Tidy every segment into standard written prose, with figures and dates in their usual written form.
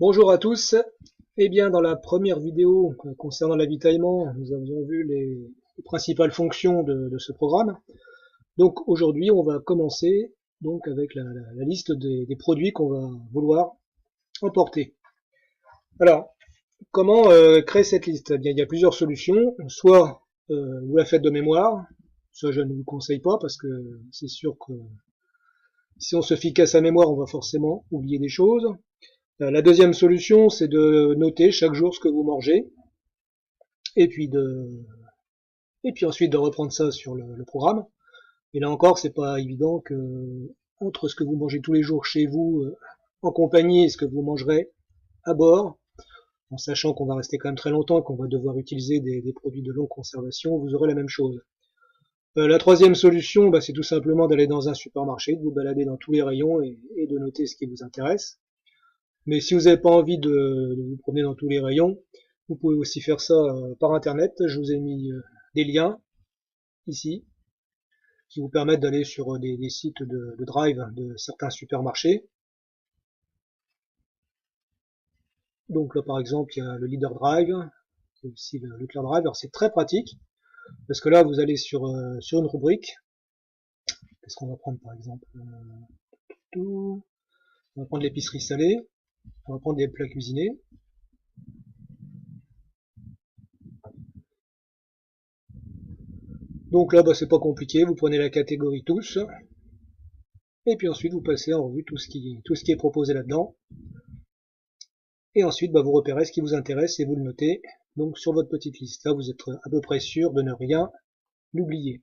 Bonjour à tous. Eh bien, dans la première vidéo concernant l'avitaillement, nous avions vu les principales fonctions de ce programme. Donc aujourd'hui, on va commencer donc avec la liste des produits qu'on va vouloir emporter. Alors, comment créer cette liste? Eh bien, il y a plusieurs solutions. Soit vous la faites de mémoire, ça je ne vous conseille pas parce que c'est sûr que si on se fie qu'à sa mémoire, on va forcément oublier des choses. La deuxième solution, c'est de noter chaque jour ce que vous mangez, et puis ensuite de reprendre ça sur le programme. Et là encore, c'est pas évident que entre ce que vous mangez tous les jours chez vous en compagnie et ce que vous mangerez à bord, en sachant qu'on va rester quand même très longtemps, qu'on va devoir utiliser des produits de longue conservation, vous aurez la même chose. La troisième solution, c'est tout simplement d'aller dans un supermarché, de vous balader dans tous les rayons et de noter ce qui vous intéresse. Mais si vous n'avez pas envie de vous promener dans tous les rayons, vous pouvez aussi faire ça par internet. Je vous ai mis des liens ici qui vous permettent d'aller sur des sites de drive de certains supermarchés. Donc là par exemple il y a le Leader Drive, il y a aussi le Leclerc Drive. Alors c'est très pratique parce que là vous allez sur une rubrique. Qu'est-ce qu'on va prendre par exemple? On va prendre l'épicerie salée, on va prendre des plats cuisinés. Donc là c'est pas compliqué, vous prenez la catégorie tous, et puis ensuite vous passez en revue tout ce qui est proposé là-dedans. Et ensuite vous repérez ce qui vous intéresse et vous le notez donc sur votre petite liste. Là vous êtes à peu près sûr de ne rien oublier.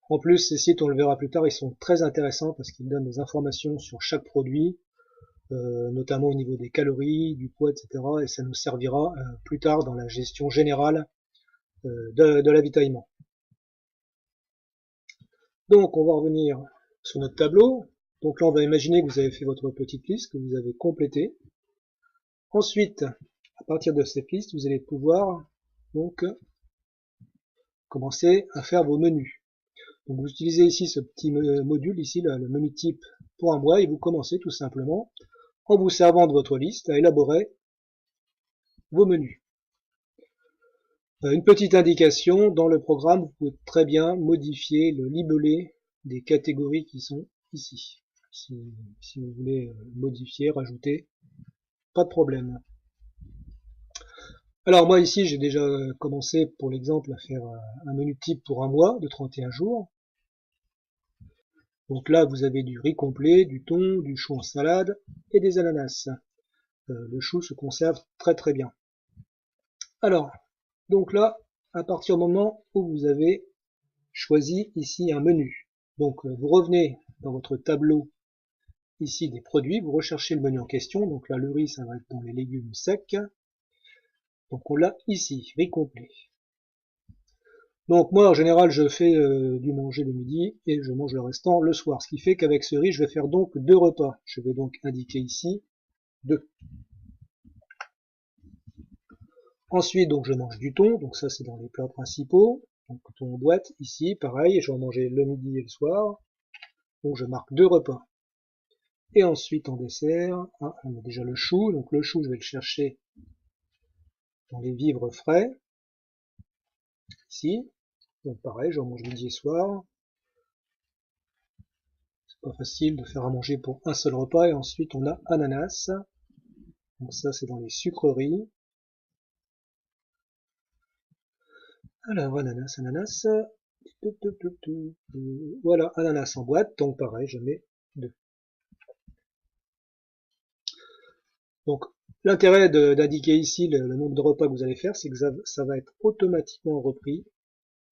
En plus ces sites, on le verra plus tard, ils sont très intéressants parce qu'ils donnent des informations sur chaque produit, notamment au niveau des calories, du poids, etc. Et ça nous servira plus tard dans la gestion générale de l'avitaillement. Donc on va revenir sur notre tableau. Donc là on va imaginer que vous avez fait votre petite liste, que vous avez complétée. Ensuite, à partir de cette liste, vous allez pouvoir donc commencer à faire vos menus. Donc vous utilisez ici ce petit module, ici le menu type pour un mois, et vous commencez tout simplement, en vous servant de votre liste, à élaborer vos menus. Une petite indication, dans le programme, vous pouvez très bien modifier le libellé des catégories qui sont ici. Si vous voulez modifier, rajouter, pas de problème. Alors moi ici j'ai déjà commencé pour l'exemple à faire un menu type pour un mois de 31 jours. Donc là vous avez du riz complet, du thon, du chou en salade et des ananas. Le chou se conserve très très bien. Alors, donc là, à partir du moment où vous avez choisi ici un menu, donc vous revenez dans votre tableau ici des produits, vous recherchez le menu en question, donc là le riz ça va être dans les légumes secs, donc on l'a ici, riz complet. Donc moi en général je fais du manger le midi et je mange le restant le soir, ce qui fait qu'avec ce riz je vais faire donc 2 repas. Je vais donc indiquer ici 2. Ensuite donc je mange du thon, donc ça c'est dans les plats principaux. Donc thon en boîte ici, pareil, je vais en manger le midi et le soir. Donc je marque 2 repas. Et ensuite en dessert, on a déjà le chou, donc le chou je vais le chercher dans les vivres frais, ici. Donc pareil, j'en mange midi et soir. C'est pas facile de faire à manger pour un seul repas. Et ensuite on a ananas. Donc ça c'est dans les sucreries. Alors ananas. Voilà, ananas en boîte. Donc pareil, je mets 2. Donc l'intérêt d'indiquer ici le nombre de repas que vous allez faire, c'est que ça va être automatiquement repris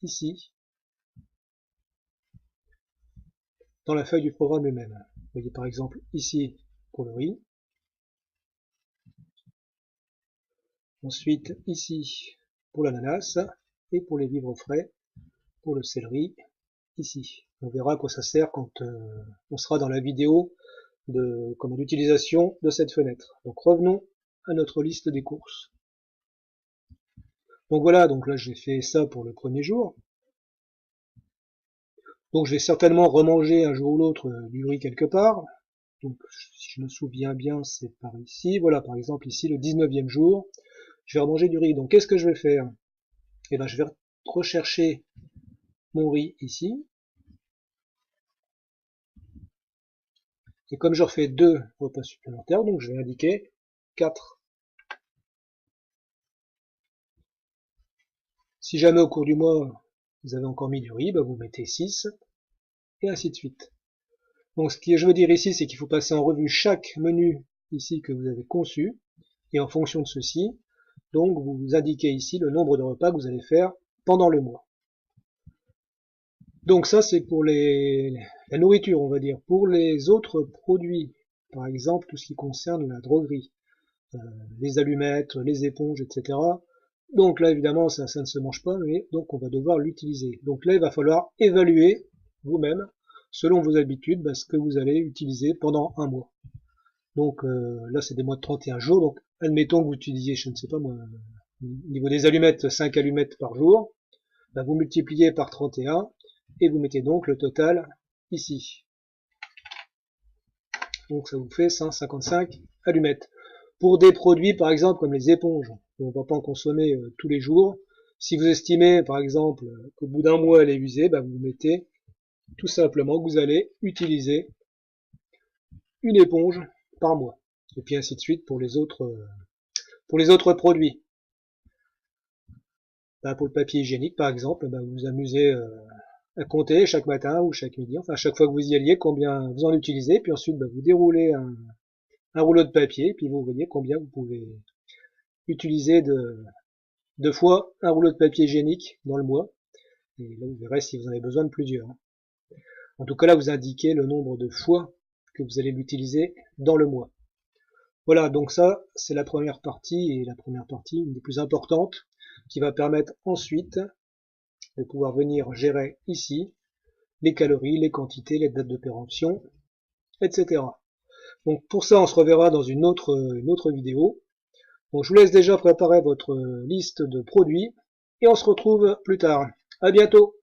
ici dans la feuille du programme lui-même. Vous voyez par exemple ici pour le riz. Ensuite ici pour l'ananas et pour les vivres frais, pour le céleri, ici. On verra à quoi ça sert quand on sera dans la vidéo d'utilisation de cette fenêtre. Donc revenons à notre liste des courses. Donc voilà, donc là j'ai fait ça pour le premier jour. Donc je vais certainement remanger un jour ou l'autre du riz quelque part. Donc si je me souviens bien, c'est par ici. Voilà, par exemple ici le 19e jour, je vais remanger du riz. Donc qu'est-ce que je vais faire? Eh ben je vais rechercher mon riz ici. Et comme je refais 2 repas supplémentaires, donc je vais indiquer 4. Si jamais au cours du mois, vous avez encore mis du riz, bah vous mettez 6, et ainsi de suite. Donc ce que je veux dire ici, c'est qu'il faut passer en revue chaque menu ici que vous avez conçu, et en fonction de ceci, donc vous indiquez ici le nombre de repas que vous allez faire pendant le mois. Donc ça c'est pour la nourriture, on va dire. Pour les autres produits, par exemple tout ce qui concerne la droguerie, les allumettes, les éponges, etc. Donc là évidemment ça ne se mange pas, mais donc on va devoir l'utiliser. Donc là il va falloir évaluer vous-même, selon vos habitudes, ce que vous allez utiliser pendant un mois. Donc là c'est des mois de 31 jours, donc admettons que vous utilisiez, je ne sais pas moi, au niveau des allumettes, 5 allumettes par jour, vous multipliez par 31 et vous mettez donc le total ici. Donc ça vous fait 155 allumettes. Pour des produits par exemple comme les éponges, on ne va pas en consommer tous les jours, si vous estimez par exemple qu'au bout d'un mois elle est usée, vous mettez tout simplement que vous allez utiliser une éponge par mois. Et puis ainsi de suite pour les autres produits. Pour le papier hygiénique par exemple, vous vous amusez à compter chaque matin ou chaque midi, enfin chaque fois que vous y alliez, combien vous en utilisez, puis ensuite vous déroulez un rouleau de papier, puis vous voyez combien vous pouvez utiliser de fois un rouleau de papier hygiénique dans le mois, et là vous verrez si vous en avez besoin de plusieurs. En tout cas là vous indiquez le nombre de fois que vous allez l'utiliser dans le mois. Voilà, donc ça c'est la première partie, et la première partie une des plus importantes, qui va permettre ensuite de pouvoir venir gérer ici les calories, les quantités, les dates de péremption, etc. Donc pour ça, on se reverra dans une autre vidéo. Donc je vous laisse déjà préparer votre liste de produits et on se retrouve plus tard. À bientôt!